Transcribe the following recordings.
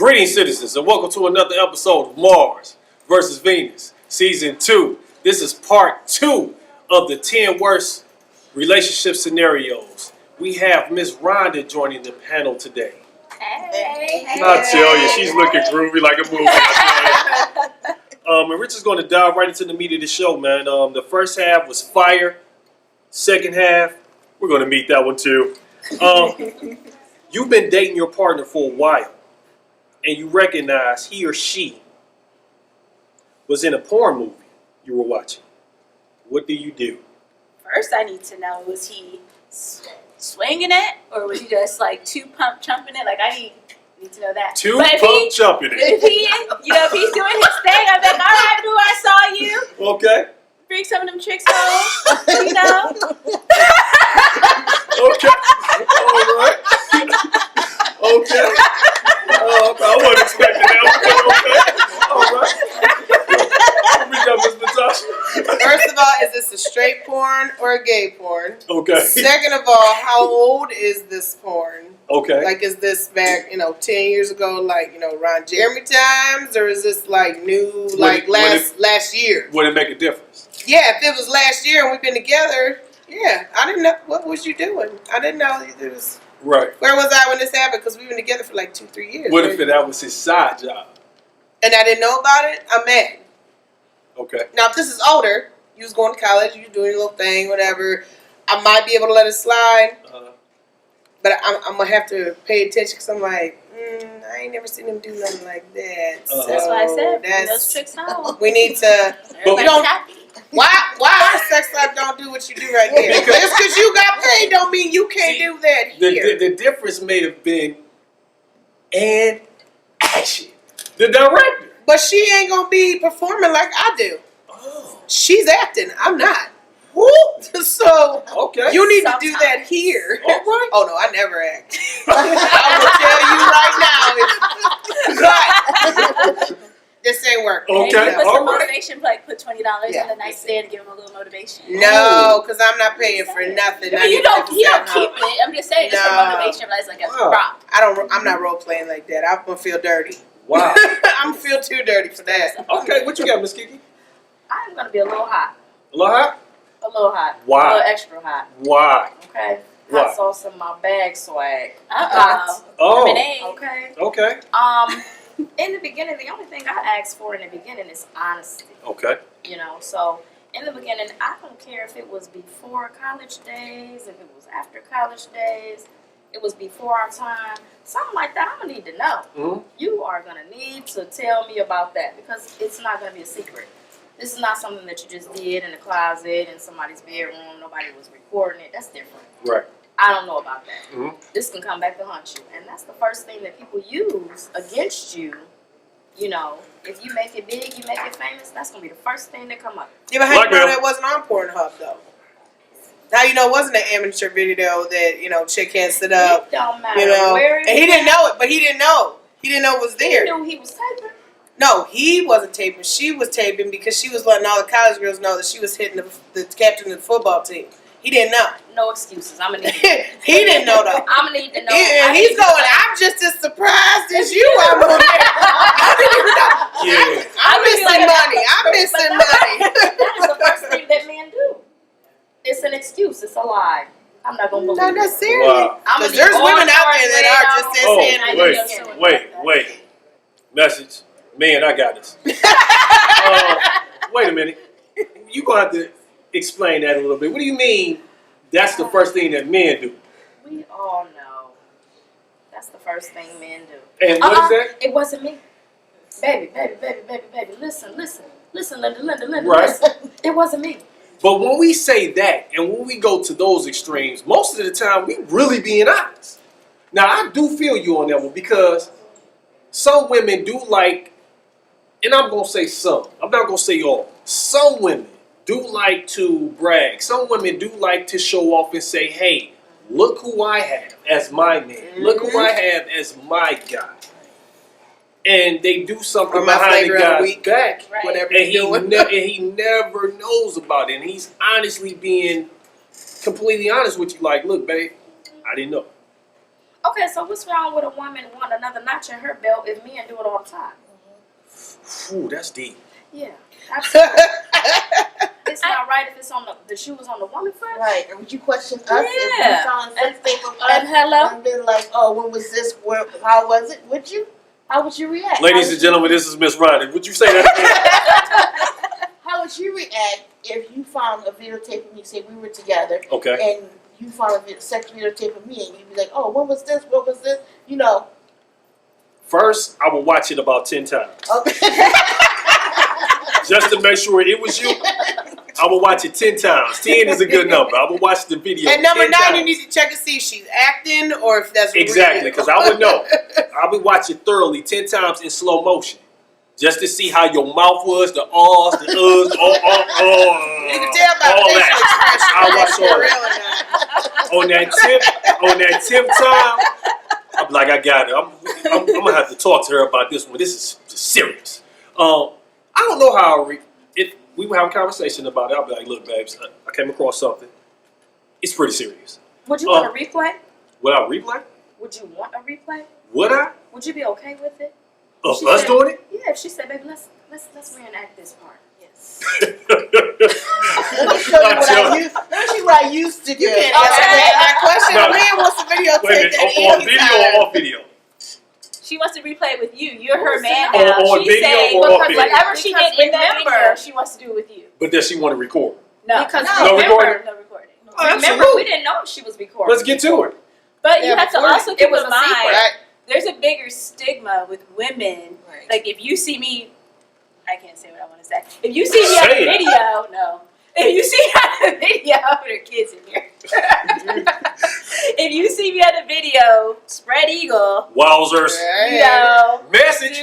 Greetings, citizens, and welcome to another episode of Marz versus Venus, Season 2. This is Part 2 of the 10 worst relationship scenarios. We have Miss Rhonda joining the panel today. Hey. I tell you, she's looking groovy like a movie. And we're just going to dive right into the meat of the show, man. The first half was fire. Second half, we're going to meet that one too. You've been dating your partner for a while, and you recognize he or she was in a porn movie you were watching. What do you do? First, I need to know, was he swinging it, or was he just like two-pump chumping it? Like, I need to know that. Two-pump chumping it. If he's doing his thing, I'm like, all right, boo, I saw you. Okay. Bring some of them tricks home, you know? Okay. All right. Okay. I wasn't expecting that. Okay. All right. We got Miss Natasha. First of all, is this a straight porn or a gay porn? Okay. Second of all, how old is this porn? Okay. Like, is this back, 10 years ago, like, Ron Jeremy times? Or is this, like, new, last year? Would it make a difference? Yeah, if it was last year and we've been together, yeah. I didn't know. What was you doing? I didn't know there was... Right. Where was I when this happened? Because we've been together for like 2-3 years. What if that was his side job? And I didn't know about it? I'm mad. Okay. Now, if this is older, you was going to college, you was doing your little thing, whatever, I might be able to let it slide. But I'm going to have to pay attention because I'm like, I ain't never seen him do nothing like that. So that's why I said, bring those tricks home. We need to... Everybody's happy. Why our sex life don't do what you do right there? Just because you got paid don't mean you can't do that here. The difference may have been and action. The director. But she ain't going to be performing like I do. Oh. She's acting. I'm not. Woo! So Okay. you need to do that here. All right. Oh no, I never act. I will tell you right now. But this ain't working. Okay. Maybe put All some right. motivation, like put $20 in the nightstand, give him a little motivation. No, because I'm not paying for nothing. I mean, you don't keep it. I'm just saying, it's for motivation, but it's like a prop. I'm not role playing like that. I'm gonna feel dirty. Wow. I'm gonna feel too dirty for that. Okay, what you got, Miss Kiki? I'm gonna be a little hot. A little hot? A little hot. Why? A little extra hot. Why? Okay. Why? Hot sauce in my bag swag. Oh. Lemonade. Okay. Okay. In the beginning, the only thing I asked for in the beginning is honesty. Okay. So in the beginning, I don't care if it was before college days, if it was after college days, it was before our time, something like that. I'm gonna need to know. Mm-hmm. You are gonna need to tell me about that because it's not gonna be a secret. This is not something that you just did in the closet in somebody's bedroom. Nobody was recording it. That's different. Right. I don't know about that. Mm-hmm. This can come back to haunt you. And that's the first thing that people use against you. If you make it big, you make it famous, that's going to be the first thing that come up. Yeah, but how you know that wasn't on Pornhub, though? How you know it wasn't an amateur video that, chick had set up? It don't matter where and he didn't know it, but he didn't know. He didn't know it was there. He knew he was taping. No, he wasn't taping. She was taping because she was letting all the college girls know that she was hitting the captain of the football team. He didn't know. No excuses. I'm going to need to know. He didn't know, though. I'm going to need to know. And he's going, I'm just as surprised as you are. Yeah. I'm missing money. I'm missing money. That is the first thing that men do. It's an excuse. It's a lie. I'm not going to believe Not it. necessarily. Wow. Because there's women out there that are just as Wait. Message. Man, I got this. Wait a minute. You're going to have to explain that a little bit. What do you mean that's the first thing that men do? We all know. That's the first thing men do. And what is that? It wasn't me. Baby. Listen, Linda, Right. listen. It wasn't me. But when we say that and when we go to those extremes, most of the time we really being honest. Now, I do feel you on that one because some women do like, and I'm going to say some, I'm not going to say all, some women do like to brag. Some women do like to show off and say, hey, look who I have as my man. Mm-hmm. Look who I have as my guy. And they do something behind the guy's back. Right. Whatever and he never knows about it. And he's honestly being completely honest with you. Like, look, babe, I didn't know. Okay, so what's wrong with a woman wanting another notch in her belt if men do it all the time? Ooh, that's deep. Yeah, absolutely. It's not right if it's on the shoe was on the woman's foot. Right, and would you question us Yeah. if you found sex tape of us And hello? and been like, oh, when was this, where, how was it? Would you? How would you react? Ladies and gentlemen, this is Miss Ronnie. Would you say that? How would you react if you found a videotape of me, say we were together, Okay. and you found a sex videotape of me, and you'd be like, oh, when was this? What was this? You know. First, I will watch it about 10 times. Okay. Just to make sure it was you. I will watch it 10 times. 10 is a good number. I will watch the video. And number 10 9, times. you need to check to see if she's acting or if that's Exactly, real. because I would know. I would watch it thoroughly 10 times in slow motion. Just to see how your mouth was, the ahs, the uhs, You can tell by all the facial that. expression. I watch all Real that. or not. On that 10th time, I'm like, I got it. I'm gonna have to talk to her about this one. This is serious. I don't know how if we would have a conversation about it. I'll be like, look, babes, I came across something. It's pretty serious. Would you want a replay? Would I replay? Would you want a replay? Would I? Would you be okay with it? Of She us said- doing it? Yeah, if she said, baby, let's reenact this part. Yes. Let me show you what I used. Let me show you what I used to do. You can't answer that question. No. Man wants to Wait a videotape minute, that on video or off video? She wants to replay it with you. You're her man On- now. on She's video saying or off because video? whatever she Because did in that remember- video, she wants to do it with you. But does she want to record? No, Because No remember, recording? no recording. Oh, remember, absolutely. we didn't know if she was recording. Let's get to it. But you Yeah, have to before also it keep was in a mind, secret. Right? there's a bigger stigma with women. Right. Like if you see me, I can't say what I want to say. If you see me on Say a it. video, no. If you see me on a video, there are kids in here. If you see me on a video, spread eagle, Wowzers. you know, Message.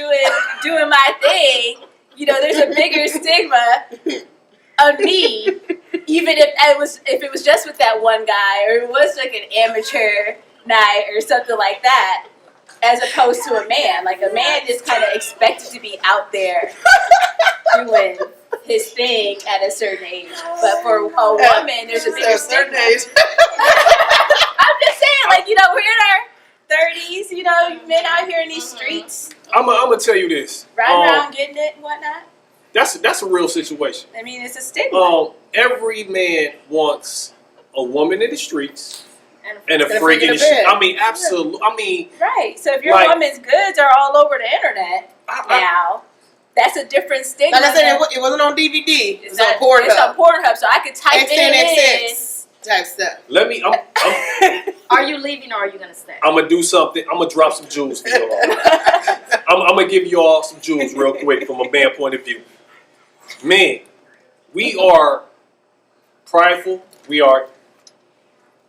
doing my thing, you know, there's a bigger stigma of me, even if it was just with that one guy, or it was like an amateur night or something like that, as opposed to a man. Like a man is kind of expected to be out there doing his thing at a certain age. But for a woman, there's a bigger certain stigma. age. I'm just saying, like, you know, we're in our 30s, you know, men out here in these streets, I'm gonna tell you this. riding around getting it and whatnot. That's a real situation. I mean, it's a stigma. Every man wants a woman in the streets and a And a freak in the bed. streets. I mean, absolutely. I mean, Right. So if your like- woman's goods are all over the internet now, that's a different stigma. Like I said, than- it wasn't on DVD. It it's was on not- It's on Pornhub. Pornhub, so I could type it in. XNXX type stuff. let me. Are you leaving or are you going to stay? I'm gonna do something. I'm gonna drop some jewels for y'all. I'm gonna give y'all some jewels real quick from a man point of view. Man, we are prideful. We are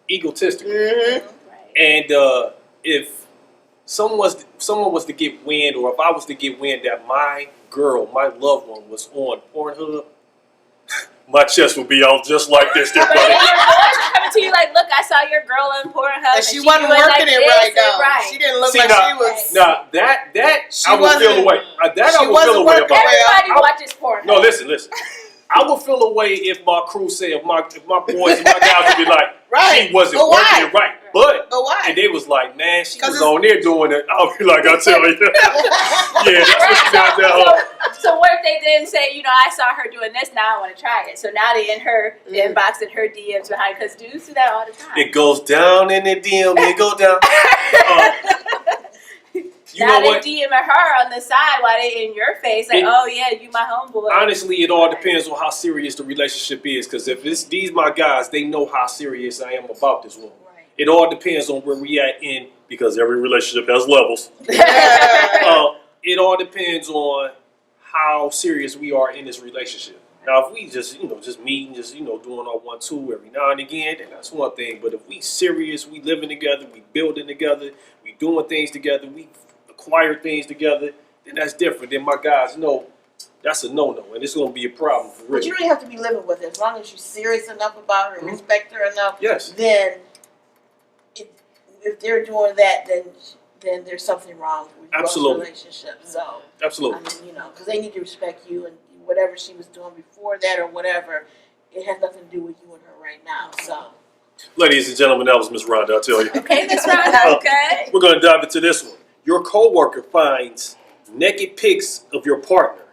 egotistical. Mm-hmm. Right. And if someone was to get wind, or if I was to get wind that my girl, my loved one, was on Pornhub, my chest would be out just like this, there, But buddy. if your boys are coming to you like, look, I saw your girl on Pornhub. And she wasn't doing working like it this right and though. right. She didn't look See, like now- she was. Now that She I would feel wasn't- away. That she I would feel wasn't away working about. well. Everybody watches Pornhub. No, listen. I would feel away if my crew said, if my boys and my guys would be like, Right. she wasn't But working why? it right. But But why? and they was like, man, she 'Cause was it's- on there doing it. I'll be like, I tell you, yeah, that's what she does at home. So what if they didn't say, you know, I saw her doing this, now I want to try it. So now they in her inbox and her DMs behind, because dudes do that all the time. It goes down in the DM. It go down. You now know what? they DMing her on the side while they in your face, like, It- oh yeah, you my homeboy. Honestly, it all depends on how serious the relationship is. Because if these my guys, they know how serious I am about this woman. Right. It all depends on where we at in, because every relationship has levels. It all depends on how serious we are in this relationship. Now, if we just meeting, doing our 1-2 every now and again, then that's one thing. But if we serious, we living together, we building together, we doing things together, we acquire things together, then that's different. Then my guys know that's a no-no, and it's gonna be a problem for real. But you don't have to be living with her. As long as you're serious enough about her and respect her enough, Yes. then if they're doing that, then there's something wrong with your Absolutely. relationship. So, Absolutely. I mean, because they need to respect you, and whatever she was doing before that or whatever, it has nothing to do with you and her right now. So, Ladies and gentlemen, that was Miss Rhonda, I'll tell you. Okay, Miss Rhonda. Okay. We're going to dive into this one. Your coworker finds naked pics of your partner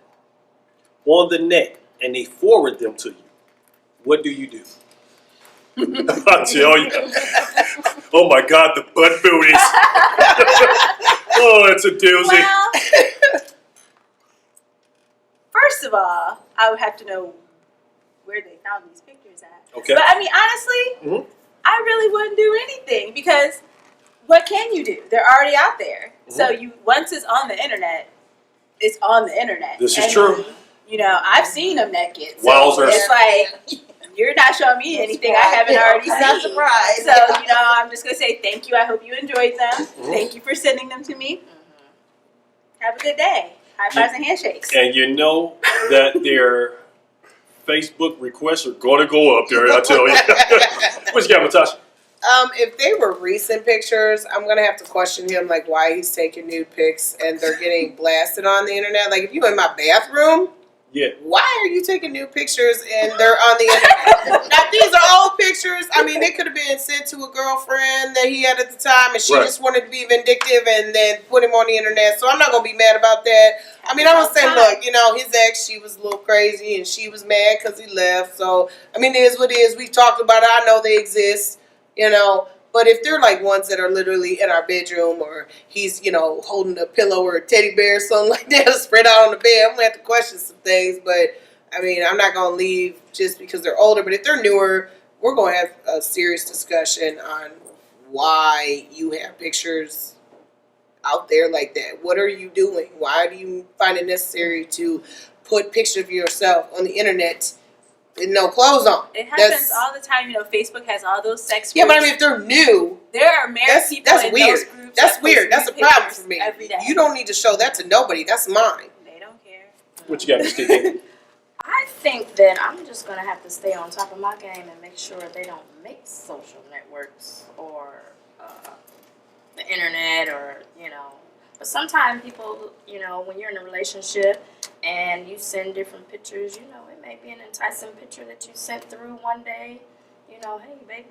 on the net and they forward them to you. What do you do? I'll tell you. Oh my God, the butt booties. Oh, it's a doozy. Well, first of all, I would have to know where they found these pictures at. Okay. But I mean, honestly, I really wouldn't do anything because what can you do? They're already out there. So once it's on the internet, it's on the internet. This is true. You know, I've seen them naked. So Wowzers. it's like, you're not showing me anything I haven't already I'm not seen. surprised. So, you know, I'm just going to say thank you. I hope you enjoyed them. Thank you for sending them to me. Have a good day. High fives and handshakes. And you know that their Facebook requests are going to go up there, I tell you. What you got, Natasha? If they were recent pictures, I'm gonna have to question him, like why he's taking nude pics and they're getting blasted on the internet. Like if you in my bathroom, Yeah. why are you taking nude pictures and they're on the internet? Now these are old pictures. I mean, they could have been sent to a girlfriend that he had at the time, and she just wanted to be vindictive and then put him on the internet. So I'm not gonna be mad about that. I mean, I'm gonna say, look, you know, his ex, she was a little crazy and she was mad because he left. So I mean, it is what it is. We've talked about it. I know they exist. You know, but if they're like ones that are literally in our bedroom, or he's, you know, holding a pillow or a teddy bear or something like that spread out on the bed, I'm gonna have to question some things. But I mean, I'm not gonna leave just because they're older. But if they're newer, we're gonna have a serious discussion on why you have pictures out there like that. What are you doing? Why do you find it necessary to put pictures of yourself on the internet with no clothes on? It happens all the time. You know, Facebook has all those sex groups. Yeah, but I mean, if they're new, there are married people in weird. those groups. That's weird. That's a problem for me. Every day. You don't need to show that to nobody. That's mine. They don't care. What you got, Miss Kiki? I think that I'm just gonna have to stay on top of my game and make sure they don't make social networks or the internet, or you know. But sometimes people, you know, when you're in a relationship and you send different pictures, you know, it may be an enticing picture that you sent through one day. You know, hey baby,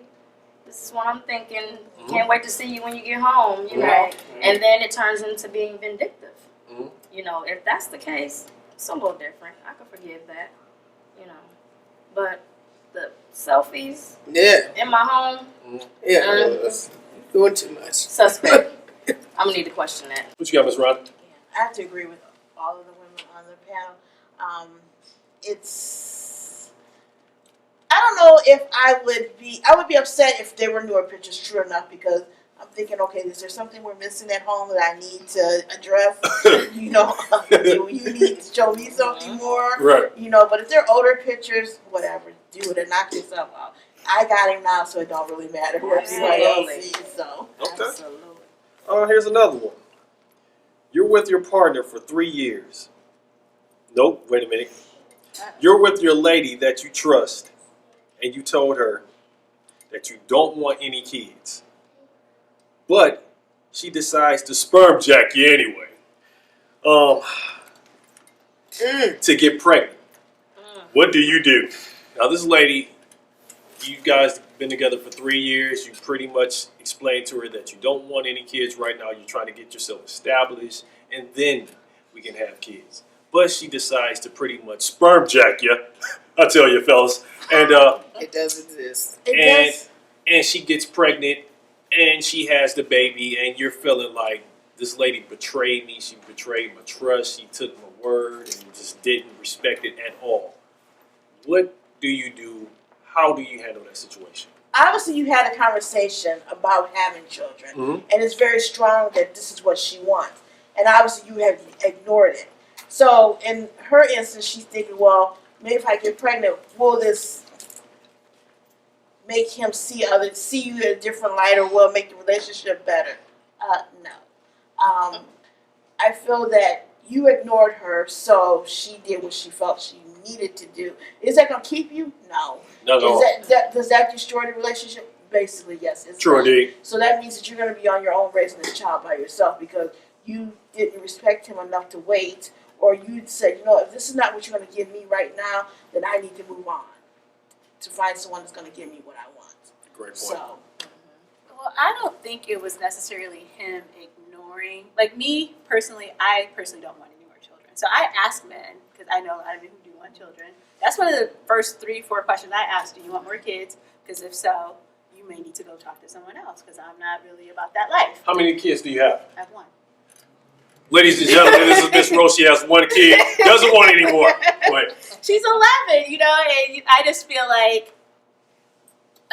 this is what I'm thinking. Can't wait to see you when you get home. You know, and then it turns into being vindictive. You know, if that's the case, it's a little different. I can forgive that. You know, but the selfies in my home, that's doing too much. suspect. I'm gonna need to question that. What you got, Miss Rhonda? I have to agree with all of the women on the panel. It's, I don't know if I would be upset if they were newer pictures, true enough, because I'm thinking, okay, is there something we're missing at home that I need to address? You know, do you need to show me something more? Right. You know, but if they're older pictures, whatever, do it and knock yourself out. I got him now, so it don't really matter what anybody else sees, so. Okay. Absolutely. Here's another one. You're with your partner for 3 years. Nope, wait a minute. You're with your lady that you trust, and you told her that you don't want any kids. But she decides to sperm jack you anyway. To get pregnant. What do you do? Now this lady, you guys have been together for 3 years. You pretty much explained to her that you don't want any kids right now. You're trying to get yourself established, and then we can have kids. But she decides to pretty much sperm jack you. I tell you, fellas. And It does exist. and she gets pregnant, and she has the baby, and you're feeling like this lady betrayed me. She betrayed my trust. She took my word and just didn't respect it at all. What do you do? How do you handle that situation? Obviously, you had a conversation about having children, and it's very strong that this is what she wants. And obviously, you have ignored it. So, in her instance, she's thinking, well, maybe if I get pregnant, will this make him see you in a different light, or will it make the relationship better? No. I feel that you ignored her, so she did what she felt she needed to do. Is that going to keep you? No. Not at all. Does that destroy the relationship? Basically, yes. It's True indeed. So that means that you're going to be on your own raising this child by yourself because you didn't respect him enough to wait, or you said, you know, if this is not what you're going to give me right now, then I need to move on to find someone that's going to give me what I want. Great point. So, Well, I don't think it was necessarily him ignoring. Like me personally, I personally don't want any more children. So I ask men, because I know a lot of men who do want children. That's one of the first 3-4 questions I ask. Do you want more kids? Because if so, you may need to go talk to someone else, because I'm not really about that life. How many kids do you have? I have one. Ladies and gentlemen, this is Miss Rose. She has one kid, doesn't want any more. But She's 11, you know, and I just feel like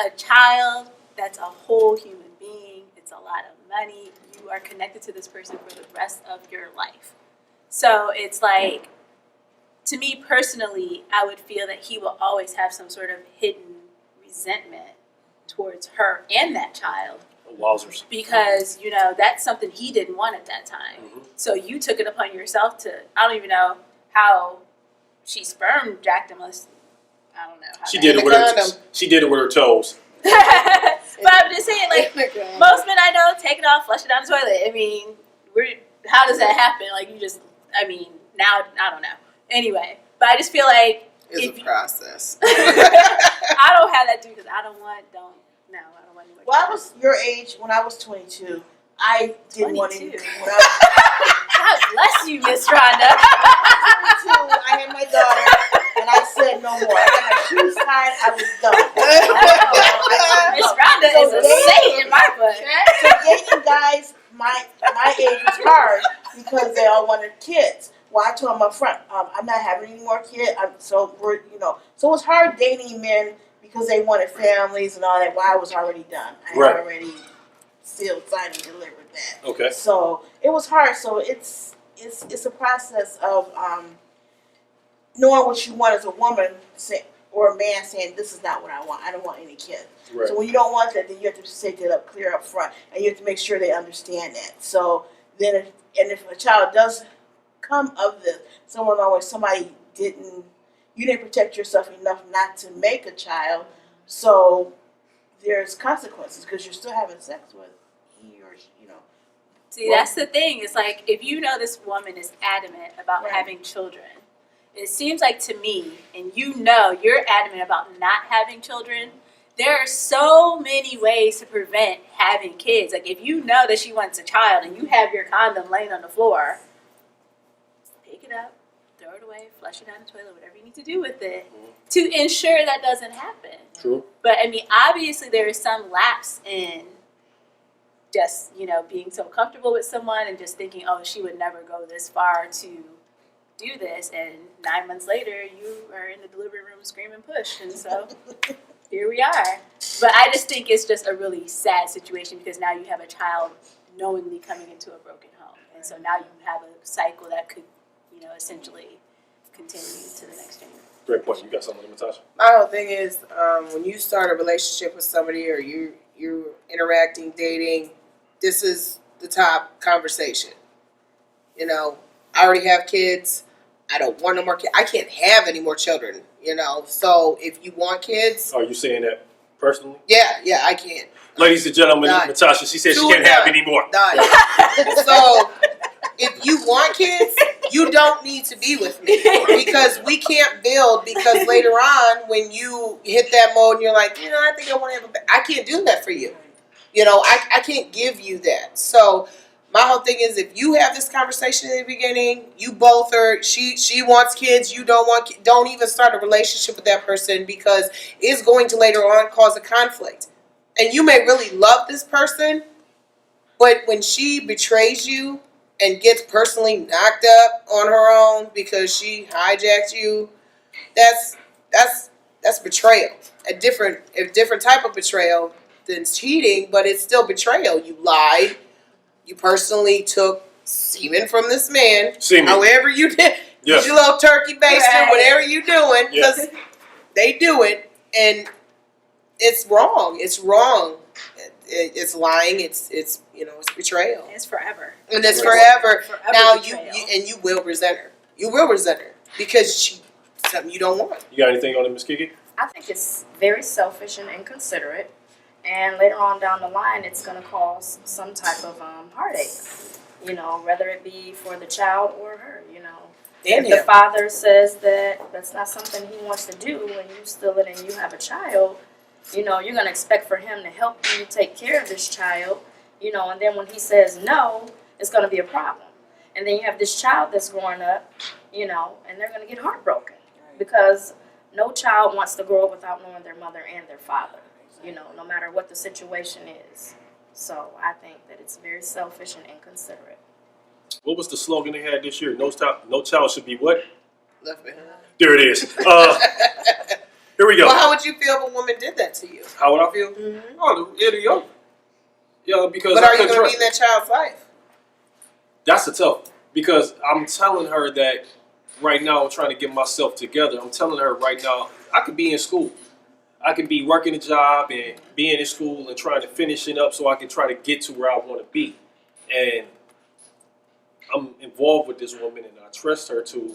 a child, that's a whole human being. It's a lot of money. You are connected to this person for the rest of your life. So it's like, to me personally, I would feel that he will always have some sort of hidden resentment towards her and that child. wowzers. Because, you know, that's something he didn't want at that time. Mm-hmm. So you took it upon yourself to, I don't even know how she sperm jacked him. I don't know how She that did it with her. condom. She did it with her toes. but I'm just saying, like, most men I know take it off, flush it down the toilet. I mean, how does that happen? Like, you just, I mean, now, I don't know. Anyway, but I just feel like It's a process. I don't have that too, because I don't want any more. well, I was your age when I was 22. I didn't want any. 22. When I God bless you, Miss Rhonda. was 22, I had my daughter, and I said no more. I got my shoes tied. I was done. Miss Rhonda So is a dating- saint in my book. So dating guys my age was hard because they all wanted kids. Well, I told them up front, I'm not having any more kids. So it was hard dating men because they wanted families and all that. Well, I was already done. I Right. had already sealed, signed, and delivered that. Okay. So it was hard. So it's a process of knowing what you want as a woman or a man saying, this is not what I want. I don't want any kids. Right. So when you don't want that, then you have to say that up clear up front, and you have to make sure they understand that. So then, if a child does come of this, somebody you didn't protect yourself enough not to make a child, so there's consequences because you're still having sex with he or she, See, that's the thing. It's like, if you know this woman is adamant about Right. having children, it seems like to me, and you know you're adamant about not having children, there are so many ways to prevent having kids. Like, if you know that she wants a child and you have your condom laying on the floor, pick it up, throw it away, flush it down the toilet, whatever you need to do with it to ensure that doesn't happen. True. But, I mean, obviously there is some lapse in just, being so comfortable with someone and just thinking, oh, she would never go this far to do this. And 9 months later, you are in the delivery room screaming push. And so here we are. But I just think it's just a really sad situation because now you have a child knowingly coming into a broken home. And so now you have a cycle that could, essentially continue to the next generation. Great point. You got something, Natasha? My whole thing is when you start a relationship with somebody or you're interacting, dating, this is the top conversation. I already have kids. I don't want no more kids. I can't have any more children, So if you want kids, Are you saying that personally? yeah, I can. Ladies and gentlemen, Done. Natasha, she said she Two can't and have done. any more. Done. So if you want kids, you don't need to be with me because we can't build. Because later on, when you hit that mode and you're like, I think I want to have I can't do that for you. I can't give you that. So my whole thing is, if you have this conversation in the beginning, you both are. She wants kids. You don't want. Don't even start a relationship with that person because it's going to later on cause a conflict. And you may really love this person, but when she betrays you and gets personally knocked up on her own because she hijacked you, that's betrayal. A different type of betrayal than cheating, but it's still betrayal. You lied. You personally took semen from this man. Semen. However you did. Yes. Your little turkey baster, Right. whatever you doing, Yes. because they do it, and it's wrong. It's wrong. It's lying. It's betrayal. It's forever. And it's forever. Forever Now betrayal. you will resent her. You will resent her because she something you don't want. You got anything on it, Miss Kiki? I think it's very selfish and inconsiderate, and later on down the line, it's going to cause some type of heartache. Whether it be for the child or her. And If the him. father says that that's not something he wants to do, and you steal it and you have a child, You know, you're gonna expect for him to help you take care of this child. You know, and then when he says no, it's gonna be a problem. And then you have this child that's growing up, you know, and they're gonna get heartbroken because no child wants to grow up without knowing their mother and their father. You know, no matter what the situation is. So I think that it's very selfish and inconsiderate. What was the slogan they had this year? No child should be what? Left behind. There it is. Here we go. Well, how would you feel if a woman did that to you? How would I feel? Mm-hmm. Oh, it'd be over. Yeah, because But I are you couldn't going to trust be in that child's life? That's a tough one. Because I'm telling her that right now I'm trying to get myself together. I'm telling her right now I could be in school. I could be working a job and being in school and trying to finish it up so I can try to get to where I want to be. And I'm involved with this woman and I trust her to,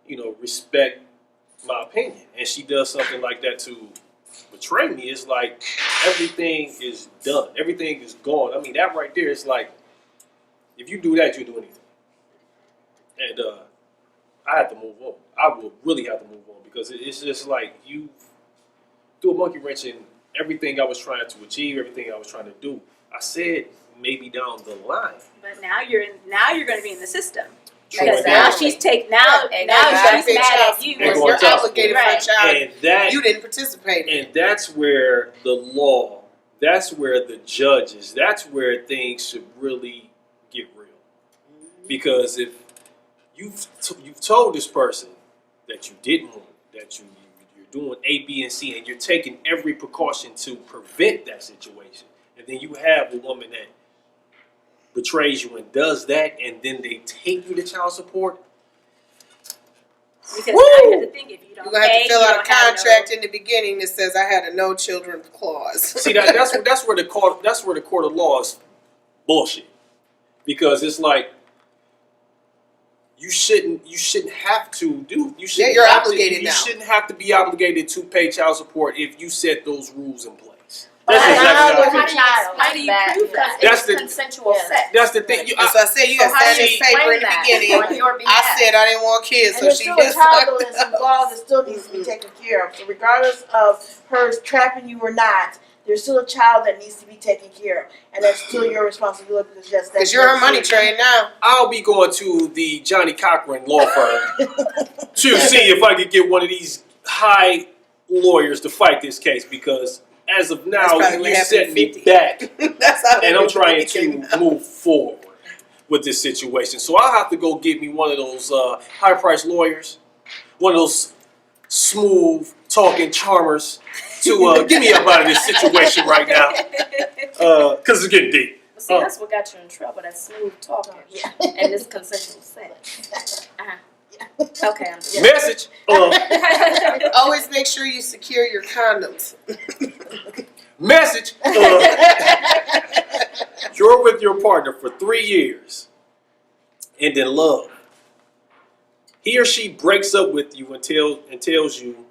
you know, respect my opinion. And she does something like that to betray me. It's like everything is done. Everything is gone. I mean, that right there is like, if you do that, you do anything. And I have to move on. I will really have to move on because it's just like you threw a monkey wrench in everything I was trying to achieve, everything I was trying to do. I said maybe down the line. But now you're going to be in the system. True. Because now she's now she's mad at you. And You're obligated for a Right. child. And that You didn't participate in. and that's where the law, that's where the judges, that's where things should really get real. Because if you've told this person that you didn't want, that you're doing A, B, and C, and you're taking every precaution to prevent that situation, and then you have a woman that betrays you and does that, and then they take you to child support. Because now you have to think if you don't You're going to have pay, to fill you out a don't have contract in the beginning that says I had a no children clause. See, that's where the court of law is bullshit, because it's like you shouldn't have to do. You shouldn't you're have obligated to, now. You shouldn't have to be obligated to pay child support if you set those rules in place. But That's exactly how I feel. How do you prove that? That's It's the- consensual Yeah. sex. That's the thing. That's what I said. You got to how sign do you this paper in explain the that beginning. on your behalf? I said I didn't want kids, And so there's she still a gets child though that's involved that still needs to be taken care of. So regardless of her trapping you or not, there's still a child that needs to be taken care of. And that's still your responsibility because yes, that's Because you're her money train now. I'll be going to the Johnny Cochran law firm to see if I could get one of these high lawyers to fight this case, because as of now, That's probably what you're happened setting at me 50. back, That's how and I'm that trying came to out. move forward with this situation. So I'll have to go get me one of those high-priced lawyers, one of those smooth talking charmers to get me up out of this situation right now, because it's getting deep. But see, that's what got you in trouble, that smooth talking and this consensual sex. Okay, I'm done. Message. Always make sure you secure your condoms. Message. You're with your partner for 3 years and in love. He or she breaks up with you and tells you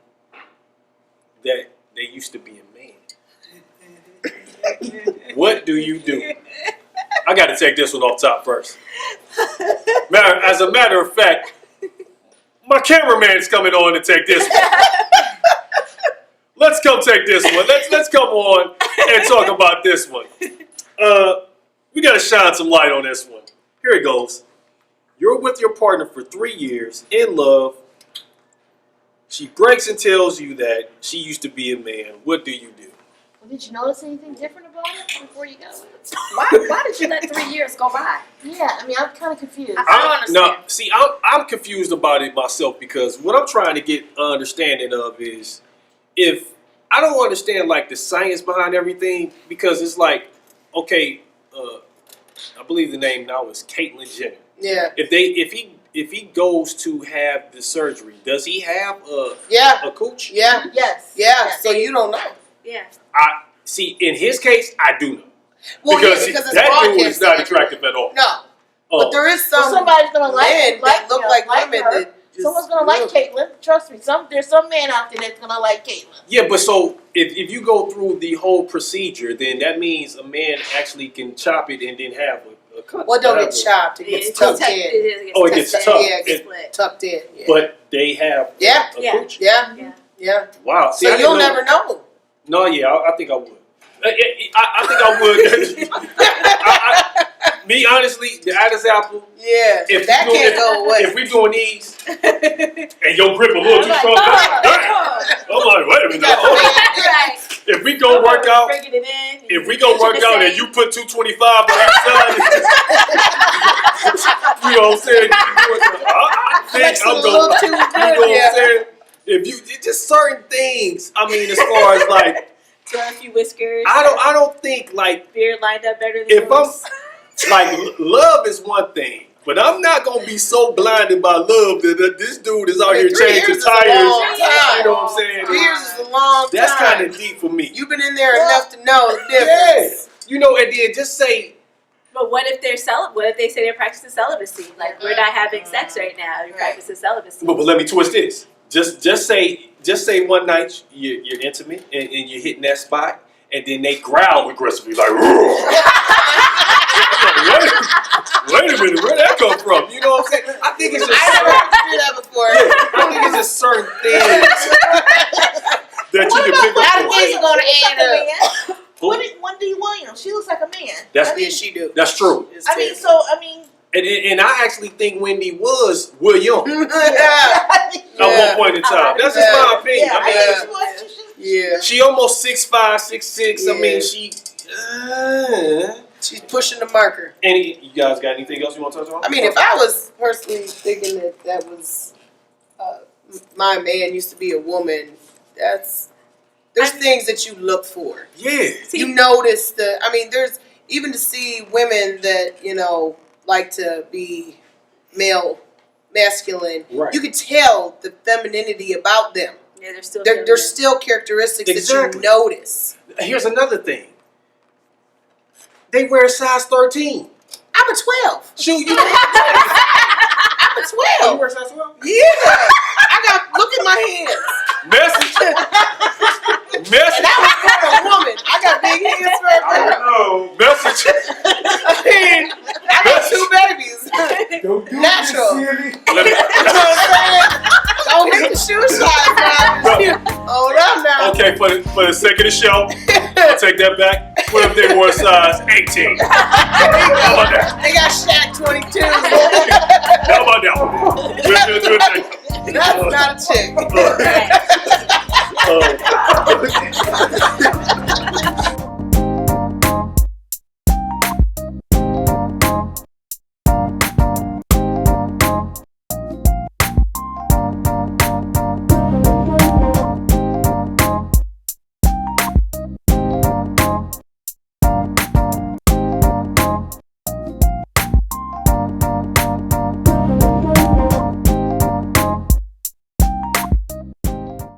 that they used to be a man. What do you do? I got to take this one off top first. As a matter of fact, my cameraman's coming on to take this one. Let's come take this one. Let's come on and talk about this one. We got to shine some light on this one. Here it goes. You're with your partner for 3 years, in love. She breaks and tells you that she used to be a man. What do you do? Well, did you notice anything different about it before you got with it? Why did you let 3 years go by? Yeah, I mean, I'm kind of confused. I don't understand. No, see, I'm confused about it myself, because what I'm trying to get understanding of is, if I don't understand like the science behind everything, because it's like, okay, I believe the name now is Caitlyn Jenner. Yeah. If he goes to have the surgery, does he have a cooch? Yeah. Yes. Yeah. Yes. So you don't know. Yeah. I see. In his case, I do know, Well, because, because it's that dude is broadcast. not attractive at all. No. But there is So some somebody's gonna men that look like women her. that just Someone's gonna like Caitlyn. Trust me. There's some man out there that's gonna like Caitlyn. Yeah, but so if you go through the whole procedure, then that means a man actually can chop it and then have a cut. Well, don't have get chopped. It gets tucked in. Oh, it gets tucked. Yeah, it gets split. tucked in. Yeah. But they have Yeah. a Yeah. cooch. Yeah. Yeah. Yeah. Wow. See, So I didn't you'll know- never know. No, yeah, I think I would. I think I would. Me, honestly, the Adam's apple. Yeah, If that we doing- can't go away. If we doing these, and your grip a little too strong, I'm like, wait a minute. Hold on. Right. If we go work out, Bringing it in. if we go work out and you put 225 on each side, you know what I'm saying? I think I'm going. You know what I'm saying? If you just certain things, I mean, as far as like, Throw a few whiskers. I don't think like Beard lined up better than if yours. I'm like love is one thing. But I'm not gonna be so blinded by love that this dude is out here 3 changing years is a tires. long time. You know what I'm saying? 3 years is a long That's time. kind of deep for me. You've been in there enough to know the Yeah. difference. You know, and then just say, But what if they're what if they say they're practicing celibacy? Like, we're not having sex right now. You're practicing celibacy. but let me twist this. Just say one night you're intimate and you're hitting that spot, and then they growl aggressively like, "Roar." Wait a minute, where'd that come from? You know what I'm saying? I think it's just I never had to do that before. I think it's just certain things that you can pick A lot up of on. things are going to add up. Wendy Williams, she looks like a man. That's Yeah, she do. That's true. It's I mean, terrible. And I actually think Wendy was William Yeah. at one point in time. That's just my opinion. Yeah, I mean, she was. Yeah. she almost 6'5", 6'6". I mean, she. She's pushing the marker. You guys got anything else you want to touch on? I mean, if I was personally thinking that was my man used to be a woman, there's things that you look for. Yeah. You notice there's even to see women that, like to be masculine. Right. You can tell the femininity about them. Yeah, they're still. There's still characteristics that Exactly. you notice. Here's another thing. They wear a size 13. I'm a 12. Shoot, you. I'm a You 12. wear a size 12? Yeah. Look at my hands. Message. And that was for a woman. I got big hands for a girl. know. Message. I got 2 babies. Don't do Natural. Let me- You know what I'm saying? Don't hit the shoe shot now. Hold up now. Okay, for the sake of the show, I'll take that back. What if they wore a size 18? How about that? They got Shaq 22. How about that one? We're gonna do a thing. That's not a chick.